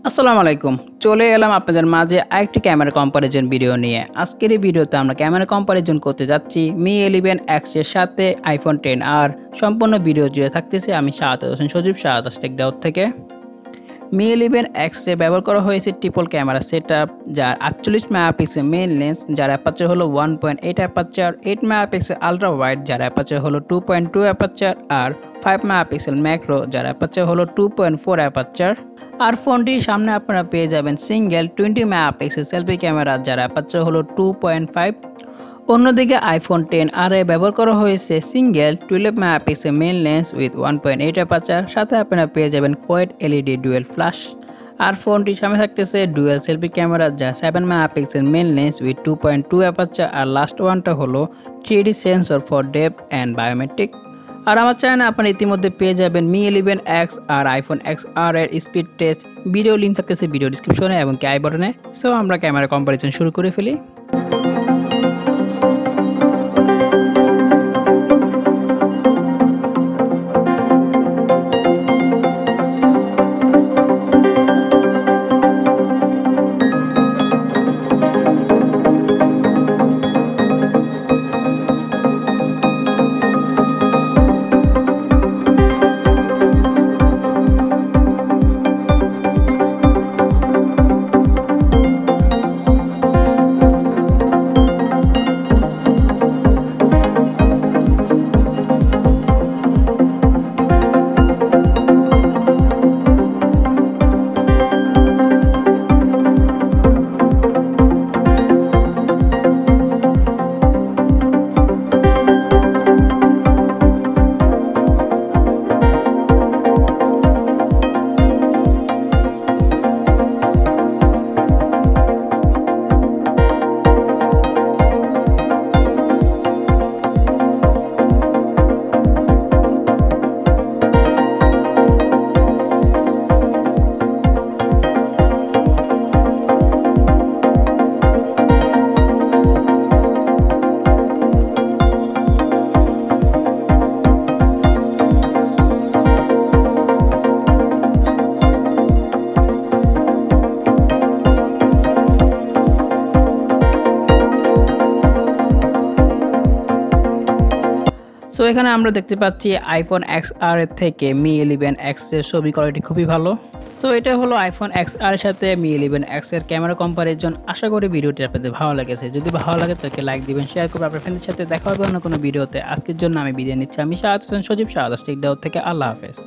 আসসালামু আলাইকুম চলে এলাম আপনাদের মাঝে আরেকটি ক্যামেরা কম্পারিজন ভিডিও নিয়ে। আজকের এই ভিডিওতে আমরা ক্যামেরা কম্পারিজন করতে যাচ্ছি Mi 11X এর সাথে iPhone XR। সম্পূর্ণ ভিডিও জুড়ে থাকতেছে আমি শাহাদাত হোসেন সজীব শাহাদাত Dayout থেকে। Mi 11X এ ব্যবহার করা হয়েছে ট্রিপল ক্যামেরা সেটআপ, যার 48 মেগাপিক্সেল মেইন লেন্স, যার অ্যাপারচার হলো 1.8 অ্যাপারচার, 8 মেগাপিক্সেল আলট্রা ওয়াইড যার অ্যাপারচার হলো 2.2 অ্যাপারচার, আর 5 মেগাপিক্সেল ম্যাক্রো যার অ্যাপারচার হলো 2.4 অ্যাপারচার। আর ফোনটির সামনে আপনারা পেয়ে যাবেন সিঙ্গেল 20 মেগাপিক্সেল সেলফি ক্যামেরা যার অ্যাপারচার হলো 2.5। অন্যদিকে iPhone XR এ ব্যবহার করা হয়েছে single 12 megapixel main lens with 1.8 aperture, সাথে আপনারা পেয়ে যাবেন কোয়াড LED ডুয়েল ফ্ল্যাশ। আর ফোনটির সামনে থাকতেছে ডুয়েল সেলফি ক্যামেরা যা 7 megapixel main lens with 2.2 aperture, আর লাস্ট ওয়ানটা হলো 3D sensor for depth and biometric. আর আমার চ্যানেলে আপনারা ইতিমধ্যে পেয়ে যাবেন Mi 11X আর iPhone XR এর স্পিড টেস্ট ভিডিও, লিঙ্ক থাকতেছে ভিডিও ডিসক্রিপশনে এবং আই বাটনে। সো আমরা ক্যামেরা কম্পারিজন শুরু করে ফেলি। সো এখানে আমরা দেখতে পাচ্ছি iPhone XR এর থেকে Mi 11X এর ছবি কোয়ালিটি খুবই ভালো। সো এটা হলো iPhone XR এর সাথে Mi 11X এর ক্যামেরা কম্পারিজন। আশা করি ভিডিওটি আপনাদের ভালো লেগেছে। যদি ভালো লাগে তাহলে লাইক দিবেন, শেয়ার করবেন আপনার ফ্রেন্ডের সাথে। দেখা হবে অন্য কোনো ভিডিওতে। আজকের জন্য আমি বিদায় নিচ্ছি। আমি শাহাদাত হোসেন সজীব Dayout থেকে। আল্লাহ হাফেজ।